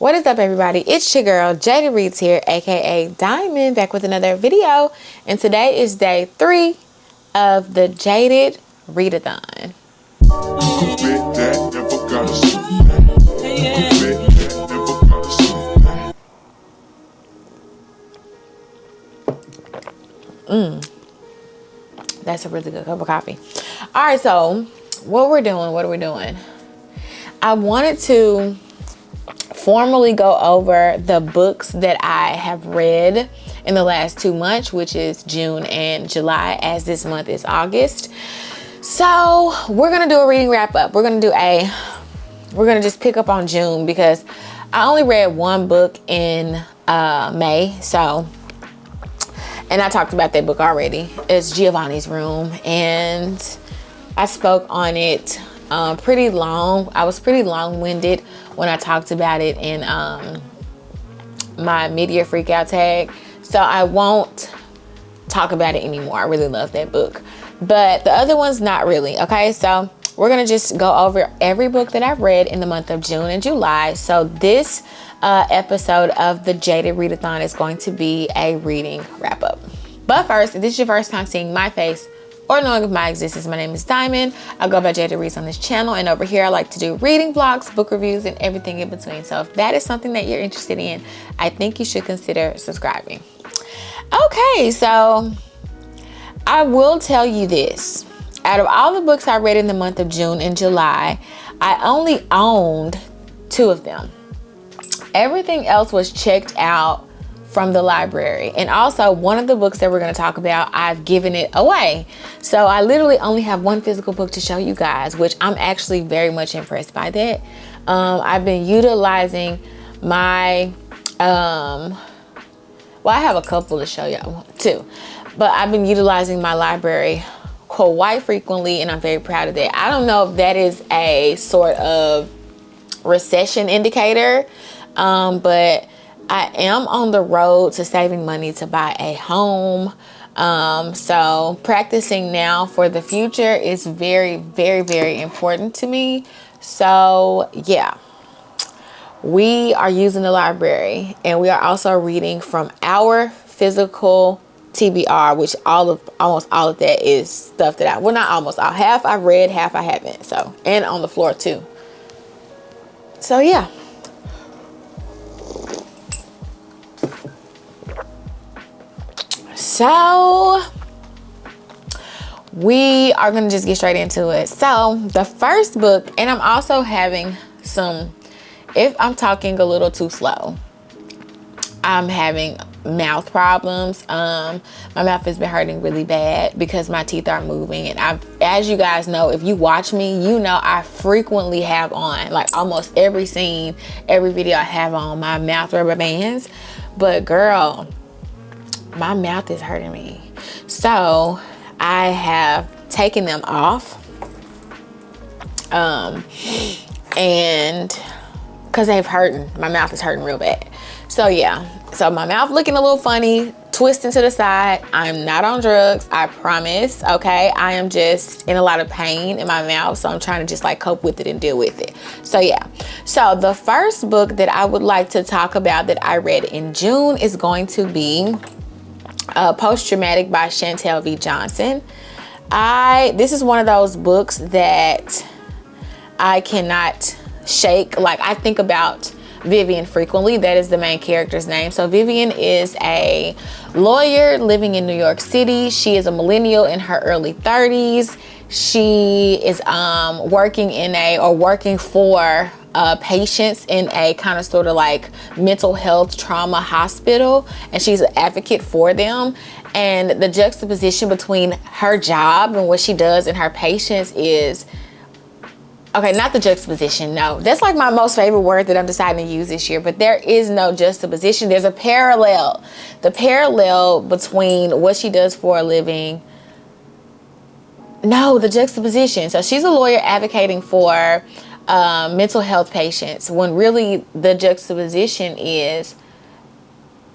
What is up, everybody? It's your girl Jada Reads here, aka Diamond, back with another video, and today is day 3 of the Jaded Readathon. That's a really good cup of coffee. All right, so what are we doing? I wanted to formally go over the books that I have read in the last 2 months, which is June and July, as this month is August. So we're gonna do a reading wrap up. We're gonna just pick up on June because I only read one book in May. So, and I talked about that book already. It's Giovanni's Room, and I spoke on it pretty long. I was pretty long-winded when I talked about it in my media freakout tag, so I won't talk about it anymore. I really love that book, but the other one's not really. Okay, so we're gonna just go over every book that I've read in the month of June and July. So this episode of the Jaded Readathon is going to be a reading wrap up. But first, if this is your first time seeing my face or knowing of my existence, my name is Diamond. I go by Jada Reads on this channel, and over here I like to do reading vlogs, book reviews, and everything in between. So if that is something that you're interested in, I think you should consider subscribing. Okay, so I will tell you this. Out of all the books I read in the month of June and July, I only owned 2 of them. Everything else was checked out from the library, and also one of the books that we're going to talk about, I've given it away. So I literally only have 1 physical book to show you guys, which I'm actually very much impressed by that. I've been utilizing my well, I have a couple to show y'all too, but I've been utilizing my library quite frequently, and I'm very proud of that. I don't know if that is a sort of recession indicator, but I am on the road to saving money to buy a home. So practicing now for the future is very, very, very important to me. So yeah, we are using the library, and we are also reading from our physical TBR, which almost all of that is stuff that well, not almost all, half I've read, half I haven't. So, and on the floor too. So yeah. So we are going to just get straight into it. So the first book, and I'm also having some, if I'm talking a little too slow, I'm having mouth problems. My mouth has been hurting really bad because my teeth are moving, and as you guys know, if you watch me, you know I frequently have on, like almost every scene, every video I have on my mouth rubber bands. But girl, my mouth is hurting me, so I have taken them off, and because they've hurting, my mouth is hurting real bad. So yeah, so my mouth looking a little funny, twisting to the side. I'm not on drugs, I promise. Okay, I am just in a lot of pain in my mouth, so I'm trying to just like cope with it and deal with it. So yeah, so the first book that I would like to talk about that I read in June is going to be Post-Traumatic by Chantel V. Johnson. This is one of those books that I cannot shake. Like, I think about Vivian frequently. That is the main character's name. So Vivian is a lawyer living in New York City. She is a millennial in her early 30s. She is working for patients in a kind of sort of like mental health trauma hospital, and she's an advocate for them. And the juxtaposition between her job and what she does and her patients is, okay, not the juxtaposition, no, that's like my most favorite word that I'm deciding to use this year, but there is no juxtaposition. There's a parallel. The parallel between what she does for a living, no, the juxtaposition. So she's a lawyer advocating for mental health patients, when really the juxtaposition is,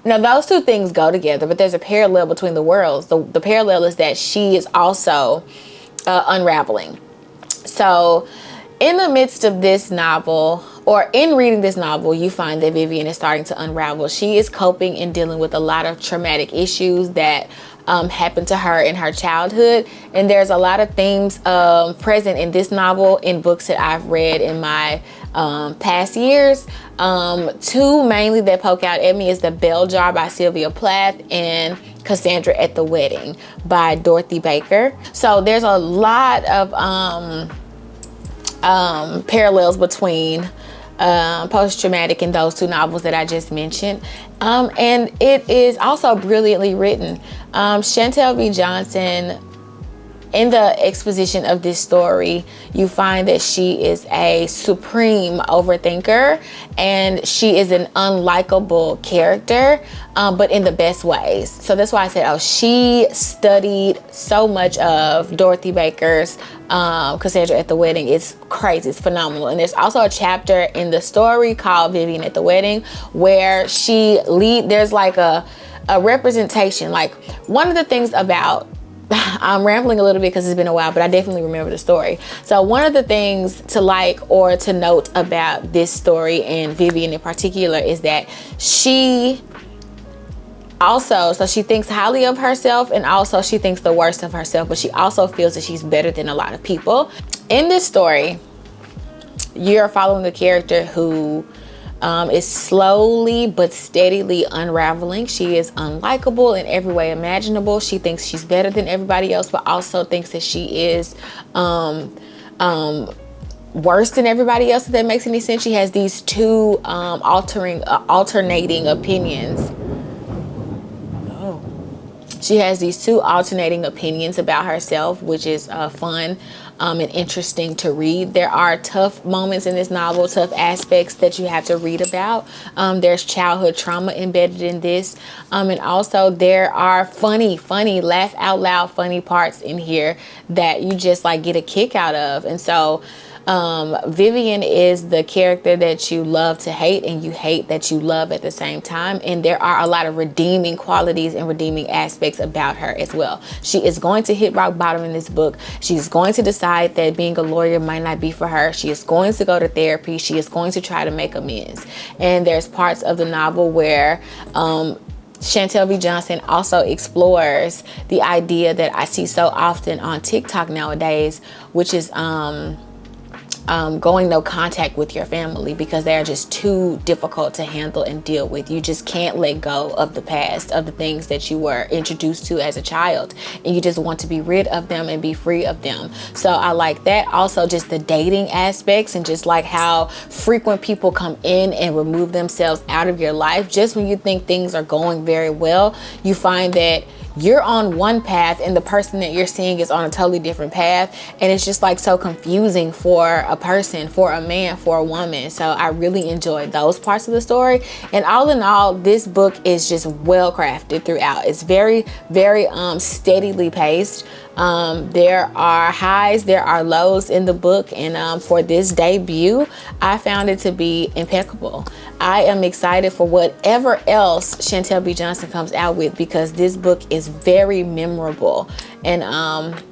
now those two things go together, but there's a parallel between the worlds. The parallel is that she is also unraveling. So in the midst of this novel, or in reading this novel, you find that Vivian is starting to unravel. She is coping and dealing with a lot of traumatic issues that happened to her in her childhood. And there's a lot of themes present in this novel in books that I've read in my past years. Two mainly that poke out at me is The Bell Jar by Sylvia Plath and Cassandra at the Wedding by Dorothy Baker. So there's a lot of parallels between post-traumatic and those two novels that I just mentioned. And it is also brilliantly written. Chantel V. Johnson, in the exposition of this story, you find that she is a supreme overthinker and she is an unlikable character, but in the best ways. So that's why I said, oh, she studied so much of Dorothy Baker's Cassandra at the Wedding. It's crazy. It's phenomenal. And there's also a chapter in the story called Vivian at the Wedding where there's like a representation. Like, one of the things about, I'm rambling a little bit because it's been a while, but I definitely remember the story. So one of the things to like or to note about this story and Vivian in particular is that she thinks highly of herself, and also she thinks the worst of herself, but she also feels that she's better than a lot of people. In this story, you're following a character who is slowly but steadily unraveling. She is unlikable in every way imaginable. She thinks she's better than everybody else, but also thinks that she is worse than everybody else, if that makes any sense. She has these two alternating opinions. She has these two alternating opinions about herself, which is fun and interesting to read. There are tough moments in this novel, tough aspects that you have to read about. There's childhood trauma embedded in this. And also there are funny, laugh out loud funny parts in here that you just like get a kick out of. And so Vivian is the character that you love to hate and you hate that you love at the same time. And there are a lot of redeeming qualities and redeeming aspects about her as well. She is going to hit rock bottom in this book. She's going to decide that being a lawyer might not be for her. She is going to go to therapy. She is going to try to make amends. And there's parts of the novel where Chantel V. Johnson also explores the idea that I see so often on TikTok nowadays, which is going no contact with your family because they are just too difficult to handle and deal with. You just can't let go of the past, of the things that you were introduced to as a child, and you just want to be rid of them and be free of them. So I like that. Also, just the dating aspects and just like how frequent people come in and remove themselves out of your life. Just when you think things are going very well, you find that you're on one path and the person that you're seeing is on a totally different path. And it's just like so confusing for a person, for a man, for a woman. So I really enjoyed those parts of the story. And all in all, this book is just well crafted throughout. It's very, very steadily paced. There are highs, there are lows in the book. And for this debut, I found it to be impeccable. I am excited for whatever else Chantel B. Johnson comes out with, because this book is very memorable and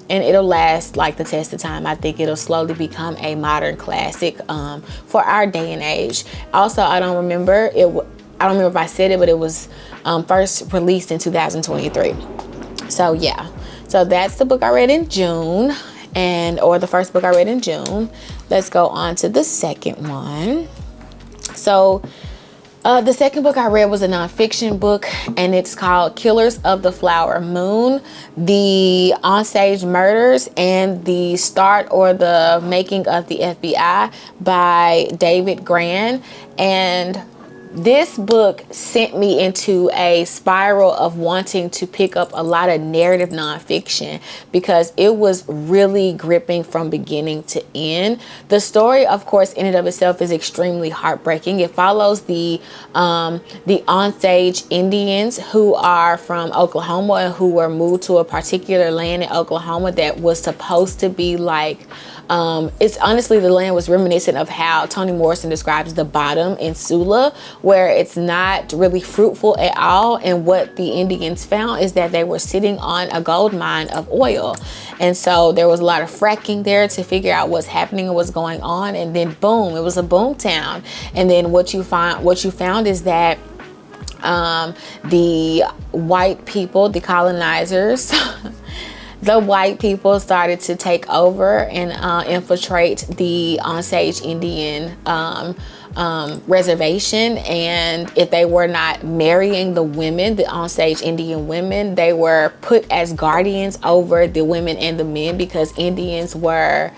it'll last like the test of time. I think it'll slowly become a modern classic for our day and age. Also, I don't remember if I said it, but it was first released in 2023. So yeah, so that's the book I read in June, or the first book I read in June. Let's go on to the second one. So the second book I read was a nonfiction book, and it's called Killers of the Flower Moon: The Onstage Murders and the Start or the Making of the FBI by David Gran. And this book sent me into a spiral of wanting to pick up a lot of narrative nonfiction because it was really gripping from beginning to end. The story, of course, in and of itself is extremely heartbreaking. It follows the Osage Indians who are from Oklahoma and who were moved to a particular land in Oklahoma that was supposed to be like It's honestly, the land was reminiscent of how Toni Morrison describes the bottom in Sula, where it's not really fruitful at all. And what the Indians found is that they were sitting on a gold mine of oil. And so there was a lot of fracking there to figure out what's happening and what's going on. And then boom, it was a boom town. And then what you found is that the white people, the colonizers, the white people started to take over and infiltrate the Osage Indian reservation. And if they were not marrying the women, the Osage Indian women, they were put as guardians over the women and the men, because Indians were,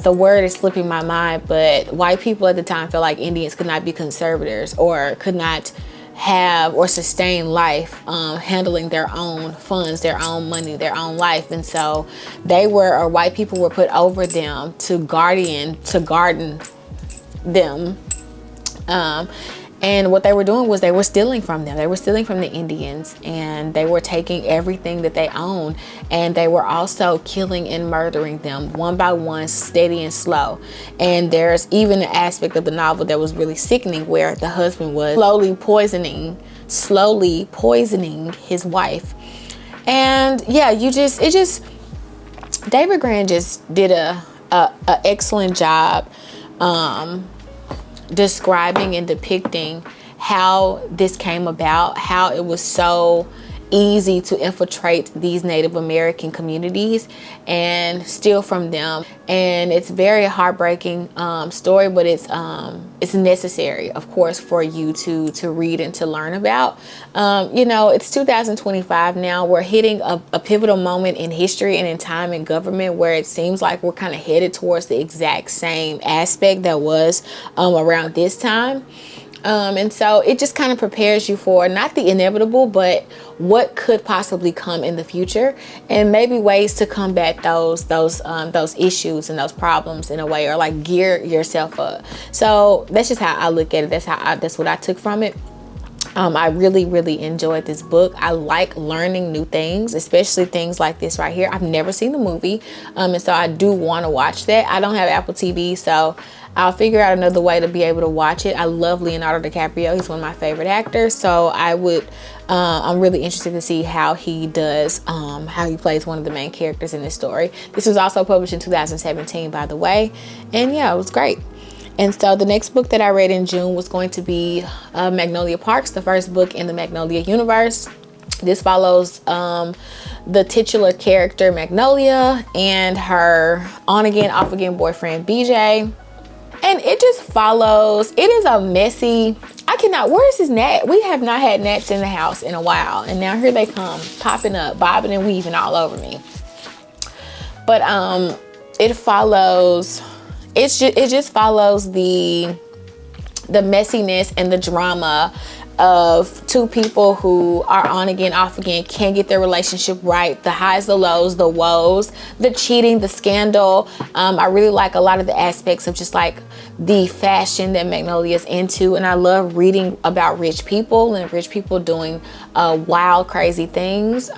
the word is slipping my mind, but white people at the time felt like Indians could not be conservators or could not have or sustain life handling their own funds, their own money, their own life. And so they were, or white people were put over them to garden them. And what they were doing was they were stealing from them. They were stealing from the Indians, and they were taking everything that they owned. And they were also killing and murdering them one by one, steady and slow. And there's even an aspect of the novel that was really sickening, where the husband was slowly poisoning his wife. And yeah, David Grann just did a excellent job describing and depicting how this came about, how it was so easy to infiltrate these Native American communities and steal from them. And it's very heartbreaking story, but it's necessary, of course, for you to read and to learn about. It's 2025 now. We're hitting a pivotal moment in history and in time in government, where it seems like we're kind of headed towards the exact same aspect that was around this time. And so it just kind of prepares you for not the inevitable, but what could possibly come in the future, and maybe ways to combat those issues and those problems in a way, or like gear yourself up. So that's just how I look at it. That's what I took from it. I really, really enjoyed this book. I like learning new things, especially things like this right here. I've never seen the movie, and so I do want to watch that. I don't have Apple TV, so I'll figure out another way to be able to watch it. I love Leonardo DiCaprio. He's one of my favorite actors, so I'm really interested to see how he does, how he plays one of the main characters in this story. This was also published in 2017, by the way, and yeah, it was great. And so the next book that I read in June was going to be Magnolia Park, the first book in the Magnolia universe. This follows the titular character Magnolia and her on-again, off-again boyfriend BJ. And it just follows, it is a messy, where is his gnat? We have not had gnats in the house in a while. And now here they come, popping up, bobbing and weaving all over me. But it just follows the messiness and the drama of two people who are on again, off again, can't get their relationship right, the highs, the lows, the woes, the cheating, the scandal. I really like a lot of the aspects of just like the fashion that Magnolia is into, and I love reading about rich people and rich people doing wild, crazy things.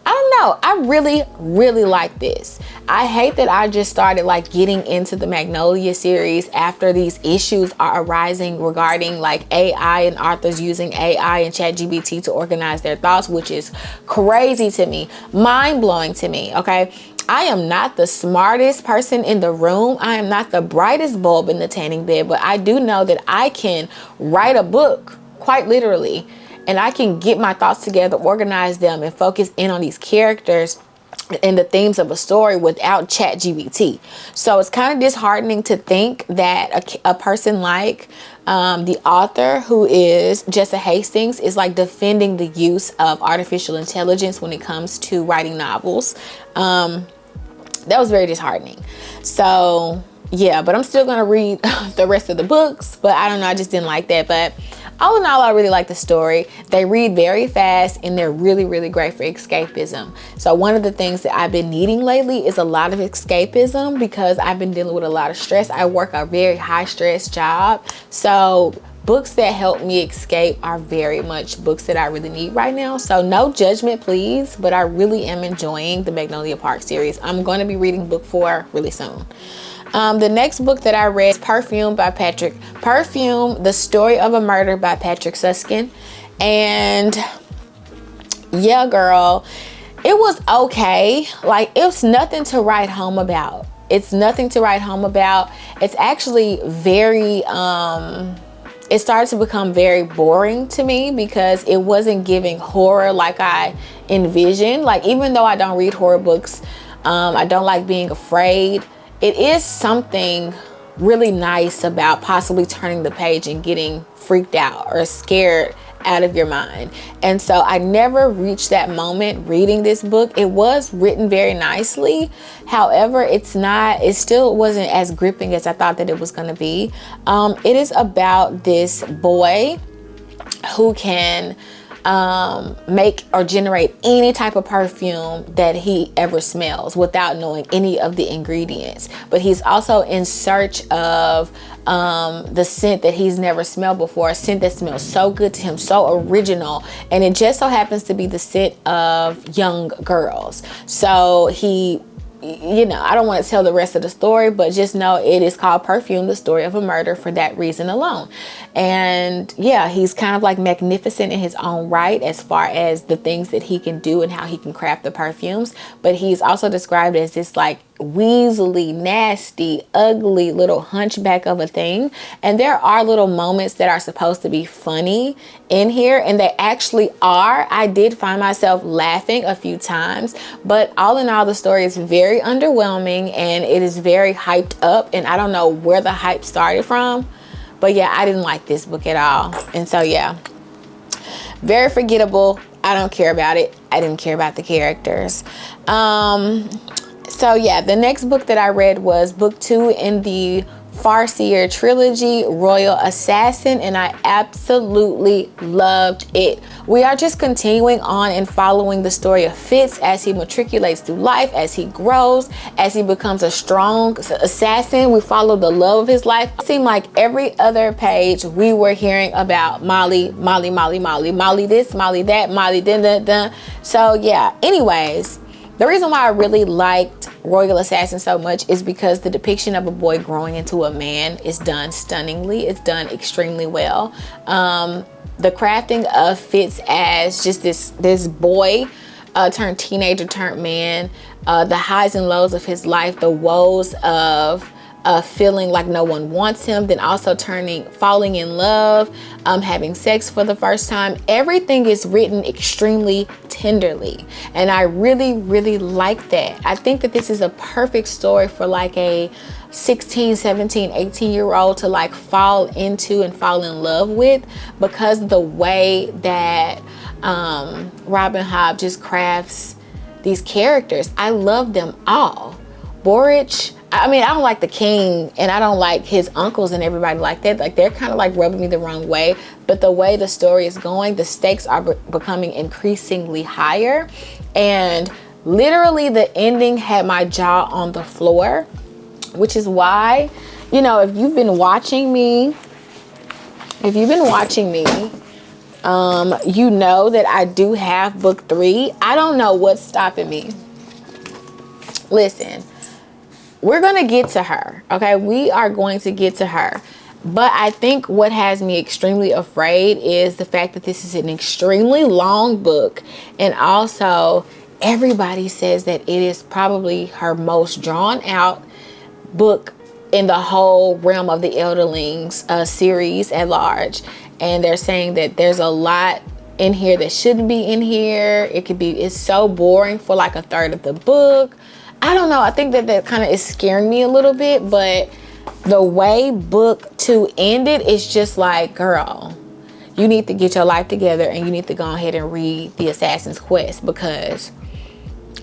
I don't know. I really, really like this. I hate that I just started like getting into the Magnolia series after these issues are arising regarding like AI and authors using AI and ChatGPT to organize their thoughts, which is crazy to me, mind-blowing to me, okay? I am not the smartest person in the room. I am not the brightest bulb in the tanning bed, but I do know that I can write a book, quite literally, and I can get my thoughts together, organize them, and focus in on these characters and the themes of a story without ChatGPT. So it's kind of disheartening to think that a person like the author, who is Jessa Hastings, is like defending the use of artificial intelligence when it comes to writing novels. That was very disheartening. So yeah, but I'm still gonna read the rest of the books, but I don't know, I just didn't like that. But all in all, I really like the story. They read very fast and they're really, really great for escapism. So one of the things that I've been needing lately is a lot of escapism, because I've been dealing with a lot of stress. I work a very high stress job. So books that help me escape are very much books that I really need right now. So no judgment, please, but I really am enjoying the Magnolia Park series. I'm going to be reading book 4 really soon. The next book that I read is Perfume, The Story of a Murder by Patrick Susskind. And yeah, girl, it was okay. Like, it's nothing to write home about. It's nothing to write home about. It's actually very, it started to become very boring to me because it wasn't giving horror like I envisioned. Like, even though I don't read horror books, I don't like being afraid. It is something really nice about possibly turning the page and getting freaked out or scared out of your mind. And so I never reached that moment reading this book. It was written very nicely. However, it still wasn't as gripping as I thought that it was going to be. It is about this boy who can make or generate any type of perfume that he ever smells without knowing any of the ingredients. But he's also in search of the scent that he's never smelled before, a scent that smells so good to him, so original, and it just so happens to be the scent of young girls. So he, you know, I don't want to tell the rest of the story, but just know it is called Perfume, the Story of a Murder, for that reason alone. And yeah, he's kind of like magnificent in his own right as far as the things that he can do and how he can craft the perfumes. But he's also described as this like weaselly, nasty, ugly little hunchback of a thing. And there are little moments that are supposed to be funny in here, and they actually are. I did find myself laughing a few times, but all in all, the story is very underwhelming and it is very hyped up, and I don't know where the hype started from, but yeah, I didn't like this book at all. And so yeah, very forgettable. I don't care about it. I didn't care about the characters. So yeah, the next book that I read was book 2 in the Farseer trilogy, Royal Assassin, and I absolutely loved it. We are just continuing on and following the story of Fitz as he matriculates through life, as he grows, as he becomes a strong assassin. We follow the love of his life. It seemed like every other page we were hearing about Molly this, Molly that, Molly dun. So yeah, anyways, the reason why I really liked Royal Assassin so much is because the depiction of a boy growing into a man is done stunningly. It's done extremely well. The crafting of Fitz as just this boy turned teenager turned man, the highs and lows of his life, the woes of feeling like no one wants him, then also falling in love, having sex for the first time. Everything is written extremely tenderly, and I really, really like that. I think that this is a perfect story for like a 16, 17, 18-year-old to like fall into and fall in love with, because the way that Robin Hobb just crafts these characters, I love them all. Boric, I mean, I don't like the king and I don't like his uncles and everybody like that. Like, they're kind of like rubbing me the wrong way. But the way the story is going, the stakes are becoming increasingly higher. And literally the ending had my jaw on the floor, which is why, you know, if you've been watching me, you know that I do have book 3. I don't know what's stopping me. Listen. We're going to get to her, okay? We are going to get to her. But I think what has me extremely afraid is the fact that this is an extremely long book. And also, everybody says that it is probably her most drawn out book in the whole realm of the Elderlings series at large. And they're saying that there's a lot in here that shouldn't be in here. It's so boring for like a third of the book. I don't know. I think that kind of is scaring me a little bit, but the way book 2 ended is just like, girl, you need to get your life together and you need to go ahead and read The Assassin's Quest, because,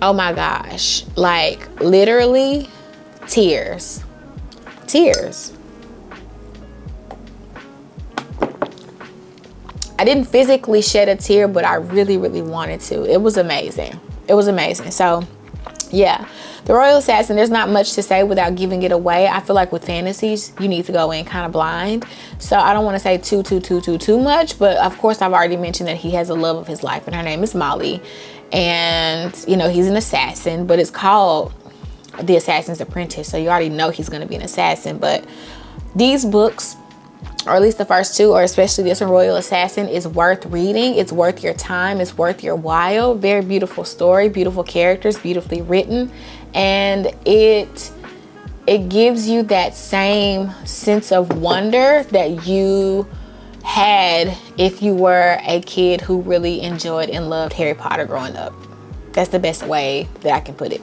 oh my gosh, like literally tears. I didn't physically shed a tear, but I really, really wanted to. It was amazing. So Yeah, The Royal Assassin, there's not much to say without giving it away. I feel like with fantasies, you need to go in kind of blind. So I don't want to say too much, but of course I've already mentioned that he has a love of his life and her name is Molly. And, you know, he's an assassin, but it's called The Assassin's Apprentice. So you already know he's going to be an assassin. But these books, or at least the first two, or especially this one, Royal Assassin, is worth reading. It's worth your time. It's worth your while. Very beautiful story, beautiful characters, beautifully written. And it gives you that same sense of wonder that you had if you were a kid who really enjoyed and loved Harry Potter growing up. That's the best way that I can put it.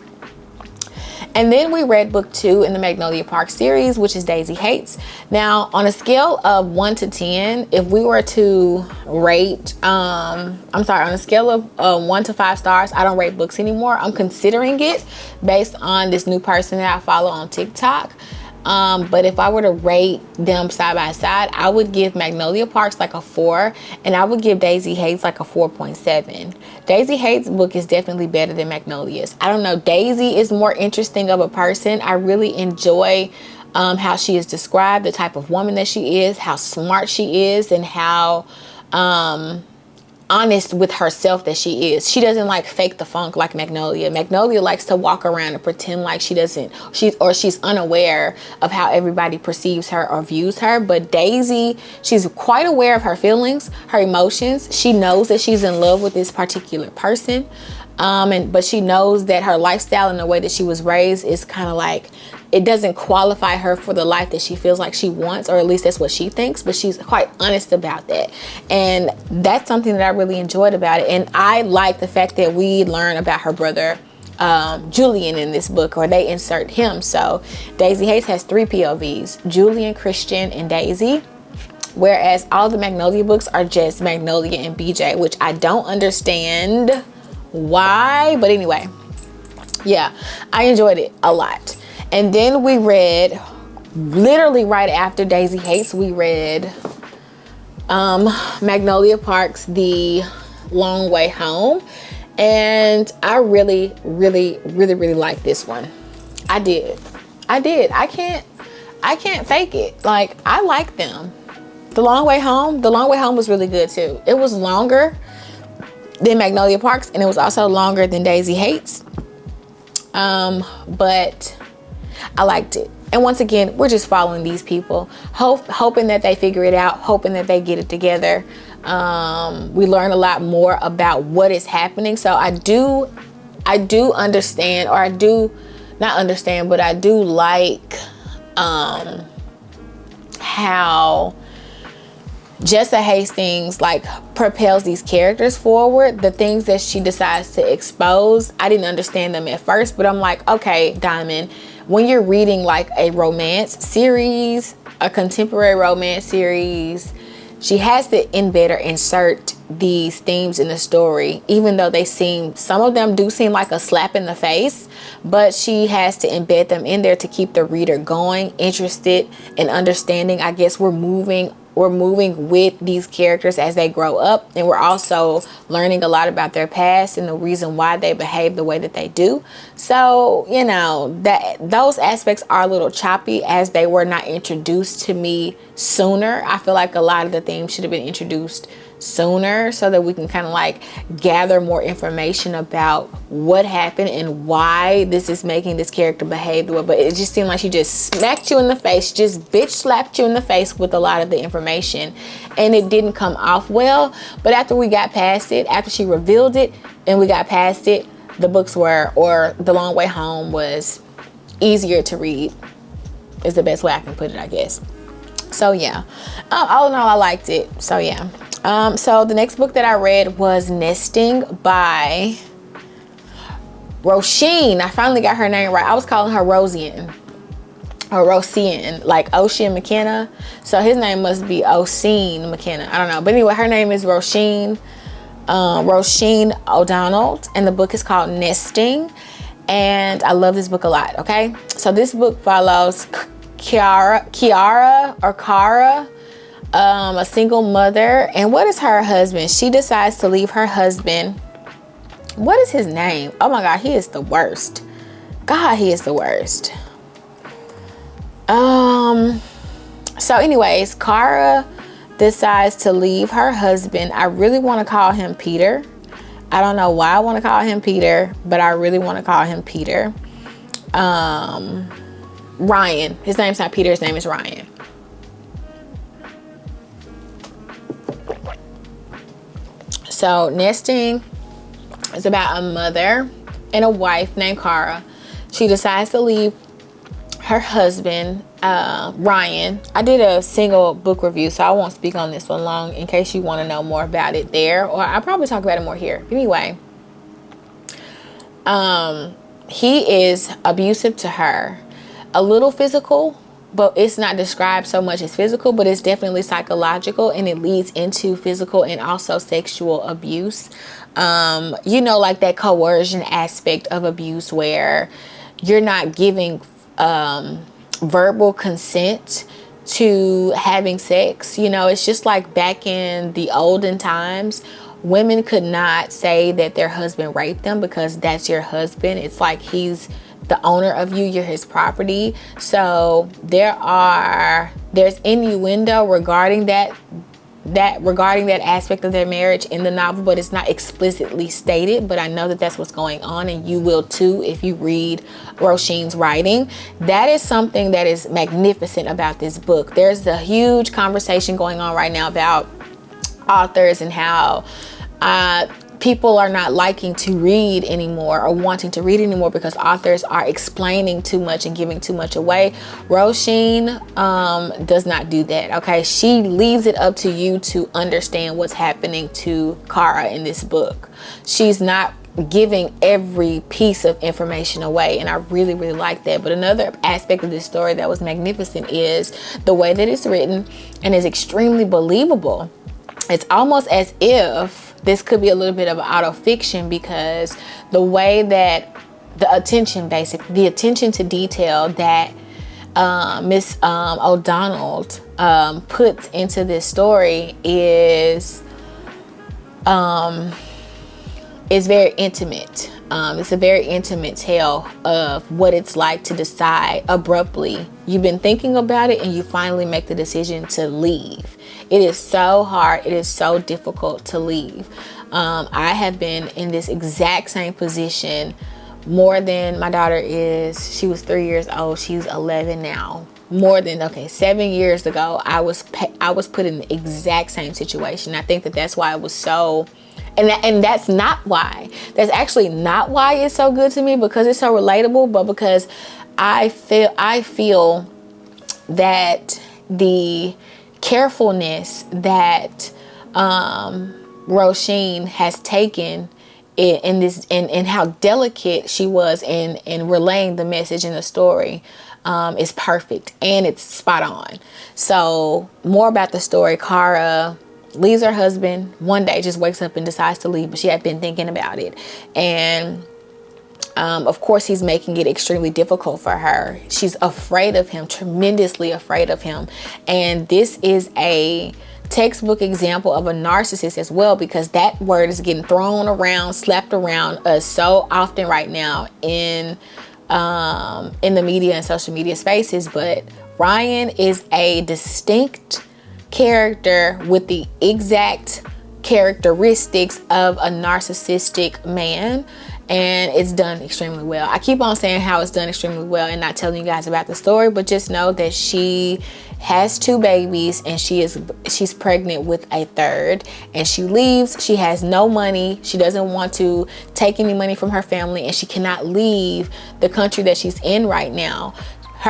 And then we read book 2 in the Magnolia Park series, which is Daisy Hates. Now, on a scale of 1 to 10, if we were to rate, on a scale of 1 to 5 stars, I don't rate books anymore. I'm considering it based on this new person that I follow on TikTok. But if I were to rate them side by side, I would give Magnolia Parks like a 4, and I would give Daisy Hates like a 4.7. Daisy Hates' book is definitely better than Magnolia's. I don't know, Daisy is more interesting of a person. I really enjoy how she is described, the type of woman that she is, how smart she is, and how honest with herself that she is. She doesn't like fake the funk like Magnolia. Magnolia likes to walk around and pretend like she's unaware of how everybody perceives her or views her. But Daisy, she's quite aware of her feelings, her emotions. She knows that she's in love with this particular person. But she knows that her lifestyle and the way that she was raised is kind of like, it doesn't qualify her for the life that she feels like she wants, or at least that's what she thinks, but she's quite honest about that. And that's something that I really enjoyed about it. And I like the fact that we learn about her brother, Julian, in this book, or they insert him. So Daisy Hates has 3 POVs, Julian, Christian, and Daisy. Whereas all the Magnolia books are just Magnolia and BJ, which I don't understand why, but anyway, yeah, I enjoyed it a lot. And then we read, literally right after Daisy Hates, we read Magnolia Park's The Long Way Home, and I really like this one. I did. I can't fake it. Like, I like them. The Long Way Home was really good too. It was longer than Magnolia Parks, and it was also longer than Daisy Hates, but I liked it. And once again, we're just following these people, hoping that they figure it out, hoping that they get it together. We learn a lot more about what is happening. So I do understand, or I do not understand, but I do like how Jessa Hastings like propels these characters forward. The things that she decides to expose, I didn't understand them at first, but I'm like, okay, Diamond, when you're reading like a romance series, a contemporary romance series, she has to embed or insert these themes in the story, even though some of them do seem like a slap in the face, but she has to embed them in there to keep the reader going, interested, and understanding. I guess we're moving with these characters as they grow up, and we're also learning a lot about their past and the reason why they behave the way that they do. So, you know, that those aspects are a little choppy as they were not introduced to me sooner. I feel like a lot of the themes should have been introduced sooner so that we can kind of like gather more information about what happened and why this is making this character behave the way. But it just seemed like she just smacked you in the face, just bitch slapped you in the face with a lot of the information, and it didn't come off well. But after we got past it, after she revealed it and we got past it, the books were, or The Long Way Home was easier to read, is the best way I can put it, I guess. So yeah, all in all, I liked it. So yeah. So the next book that I read was Nesting by Roisin. I finally got her name right. I was calling her Rosian, or Rosian, like Ocean McKenna. So his name must be Oseen McKenna. I don't know. But anyway, her name is Roisin O'Donnell, and the book is called Nesting. And I love this book a lot, okay? So this book follows Kiara, a single mother. And what is her husband? She decides to leave her husband. What is his name? Oh my God, he is the worst. God, he is the worst. So anyways, Kara decides to leave her husband. I really want to call him Peter. I don't know why I want to call him Peter, but I really want to call him Peter. Ryan. His name's not Peter, his name is Ryan. So nesting is about a mother and a wife named Kara. She decides to leave her husband, Ryan. I did a single book review, so I won't speak on this one long in case you want to know more about it there, or I'll probably talk about it more here. Anyway, he is abusive to her, a little physical, but it's not described so much as physical, but it's definitely psychological, and it leads into physical and also sexual abuse. You know, like that coercion aspect of abuse where you're not giving verbal consent to having sex. You know, it's just like back in the olden times, women could not say that their husband raped them because that's your husband. It's like he's the owner of you, you're his property. So there's innuendo regarding that aspect of their marriage in the novel, but it's not explicitly stated. But I know that that's what's going on, and you will too if you read Roisin's writing. That is something that is magnificent about this book. There's a huge conversation going on right now about authors and how people are not liking to read anymore or wanting to read anymore because authors are explaining too much and giving too much away. Roisin does not do that. Okay, she leaves it up to you to understand what's happening to Kara in this book. She's not giving every piece of information away, and I really like that. But another aspect of this story that was magnificent is the way that it's written, and is extremely believable. It's almost as if this could be a little bit of auto fiction, because the way that the attention to detail that Miss O'Donnell puts into this story is very intimate. It's a very intimate tale of what it's like to decide abruptly. You've been thinking about it and you finally make the decision to leave. It is so hard. It is so difficult to leave. I have been in this exact same position more than my daughter is. She was 3 years old. She's 11 now. 7 years ago, I was put in the exact same situation. I think that that's why it was so, and that's not why. That's actually not why it's so good to me, because it's so relatable, but because I feel that the carefulness that Roisin has taken in this, and how delicate she was in relaying the message in the story is perfect, and it's spot on. So more about the story. Kara leaves her husband one day, just wakes up and decides to leave, but she had been thinking about it, and of course he's making it extremely difficult for her. She's afraid of him, tremendously afraid of him, and this is a textbook example of a narcissist as well, because that word is getting thrown around, slapped around us so often right now in the media and social media spaces. But Ryan is a distinct character with the exact characteristics of a narcissistic man, and it's done extremely well. I keep on saying how it's done extremely well and not telling you guys about the story, but just know that she has 2 babies and she's pregnant with a 3rd, and she leaves. She has no money. She doesn't want to take any money from her family, and she cannot leave the country that she's in right now.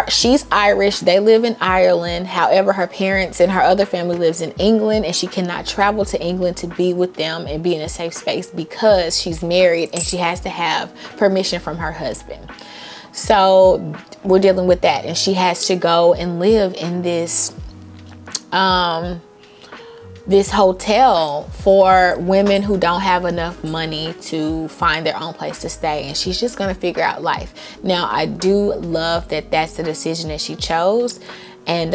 She's Irish. They live in Ireland. However, her parents and her other family lives in England, and she cannot travel to England to be with them and be in a safe space because she's married and she has to have permission from her husband. So we're dealing with that, and she has to go and live in this this hotel for women who don't have enough money to find their own place to stay, and she's just gonna figure out life. Now, I do love that that's the decision that she chose, and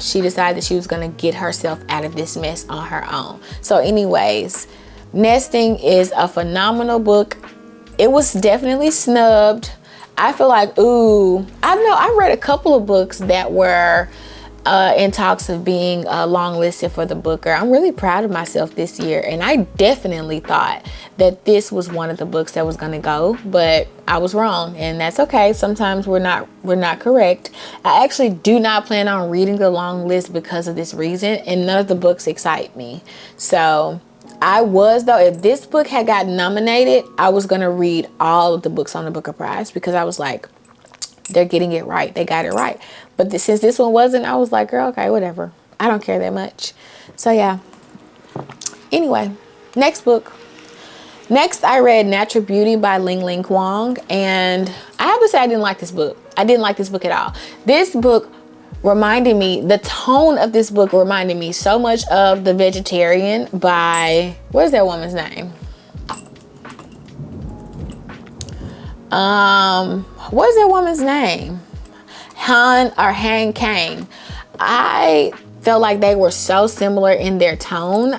she decided that she was gonna get herself out of this mess on her own. So anyways, Nesting is a phenomenal book. It was definitely snubbed. I feel like, ooh, I know I read a couple of books that were in talks of being long listed for the Booker. I'm really proud of myself this year, and I definitely thought that this was one of the books that was going to go, but I was wrong, and that's okay. Sometimes we're not correct. I actually do not plan on reading the long list because of this reason, and none of the books excite me. So if this book had gotten nominated, I was going to read all of the books on the Booker Prize, because I was like, they're getting it right. They got it right. But since this one wasn't, I was like, girl, okay, whatever. I don't care that much. So yeah. Anyway, next book. Next, I read Natural Beauty by Ling Ling Huang. And I have to say I didn't like this book. I didn't like this book at all. This book reminded me, the tone of this book reminded me so much of The Vegetarian by, what is that woman's name? What is that woman's name? Han Kang. I felt like they were so similar in their tone.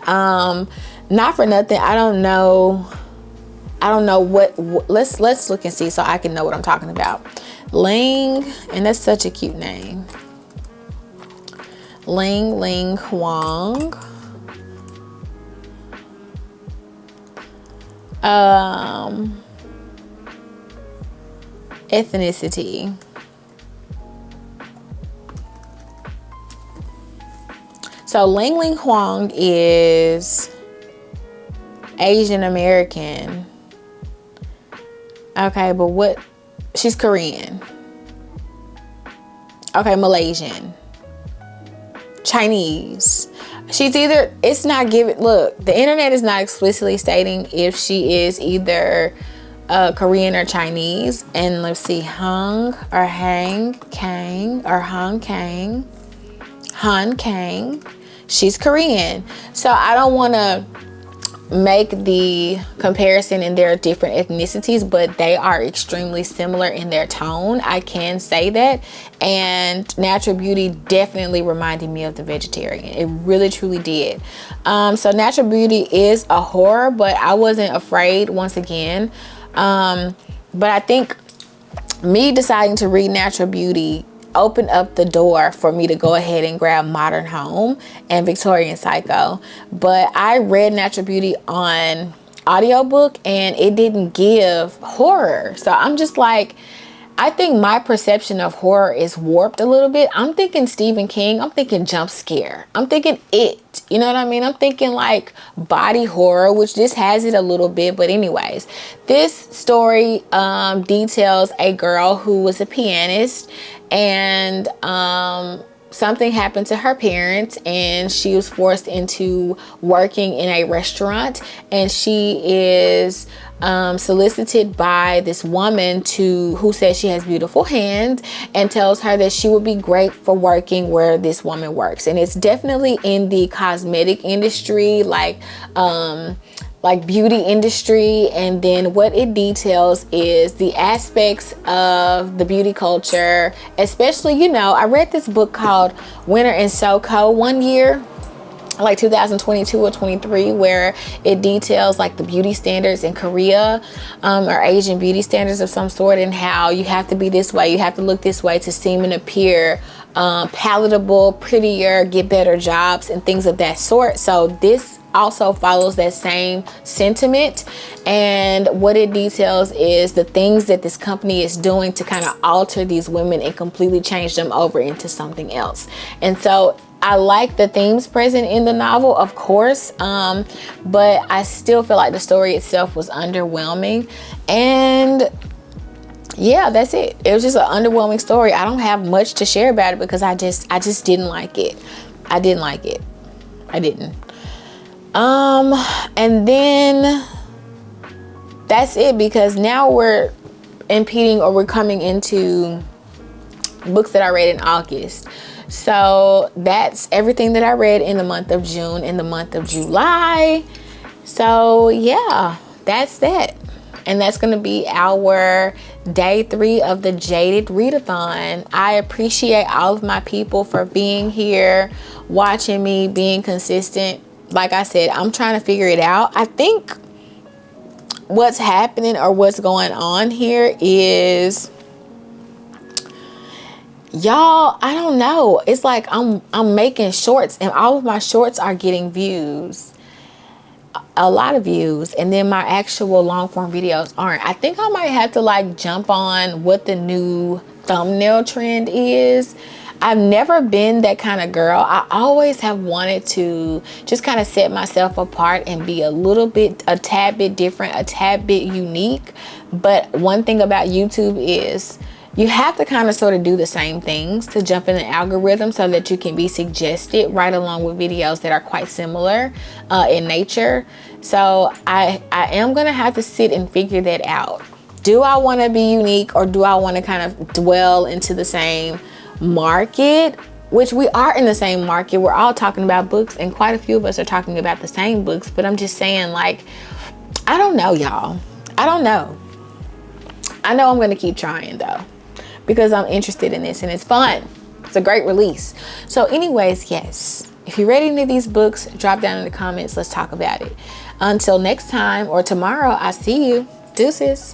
Not for nothing, I don't know what let's look and see so I can know what I'm talking about. Ling, and that's such a cute name. Ling Ling Huang. Ethnicity. So Ling Ling Huang is Asian American. Okay, but what? She's Korean. Okay, Malaysian. Chinese. She's either, it's not given, look, the internet is not explicitly stating if she is either Korean or Chinese. And let's see, Han Kang. She's Korean. So I don't want to make the comparison, and there are different ethnicities, but they are extremely similar in their tone. I can say that. And Natural Beauty definitely reminded me of The Vegetarian. It really truly did. So Natural Beauty is a horror, but I wasn't afraid once again. But I think me deciding to read Natural Beauty opened up the door for me to go ahead and grab Modern Home and Victorian Psycho. But I read Natural Beauty on audiobook and it didn't give horror. So I'm just like, I think my perception of horror is warped a little bit. I'm thinking Stephen King. I'm thinking jump scare. I'm thinking It. You know what I mean? I'm thinking like body horror, which this has it a little bit. But anyways, this story details a girl who was a pianist, and something happened to her parents and she was forced into working in a restaurant, and she is solicited by this woman who says she has beautiful hands and tells her that she would be great for working where this woman works. And it's definitely in the cosmetic industry, like beauty industry. And then what it details is the aspects of the beauty culture, especially, you know, I read this book called Winter in SoCo one year, like 2022 or 23, where it details like the beauty standards in Korea, or Asian beauty standards of some sort, and how you have to be this way, you have to look this way to seem and appear palatable, prettier, get better jobs, and things of that sort. So this also follows that same sentiment, and what it details is the things that this company is doing to kind of alter these women and completely change them over into something else. And so I like the themes present in the novel, of course, but I still feel like the story itself was underwhelming. And yeah, that's it. It was just an underwhelming story. I don't have much to share about it because I just didn't like it. I didn't like it. I didn't. And then that's it, because now we're coming into books that I read in August. So that's everything that I read in the month of June and the month of July. So yeah, that's that. And that's going to be our day 3 of the Jaded Readathon. I appreciate all of my people for being here, watching me, being consistent. Like I said, I'm trying to figure it out. I think what's happening or what's going on here is y'all, I don't know. It's like I'm making shorts and all of my shorts are getting views. A lot of views, and then my actual long form videos aren't. I think I might have to like jump on what the new thumbnail trend is. I've never been that kind of girl. I always have wanted to just kind of set myself apart and be a tad bit different, a tad bit unique. But one thing about YouTube is you have to kind of sort of do the same things to jump in the algorithm so that you can be suggested right along with videos that are quite similar in nature. So I am going to have to sit and figure that out. Do I want to be unique, or do I want to kind of dwell into the same market, which we are in the same market? We're all talking about books, and quite a few of us are talking about the same books. But I'm just saying, like, I don't know, y'all. I don't know. I know I'm going to keep trying though, because I'm interested in this and it's fun. It's a great release. So anyways, yes, if you read any of these books, drop down in the comments. Let's talk about it. Until next time, or tomorrow, I see you. Deuces.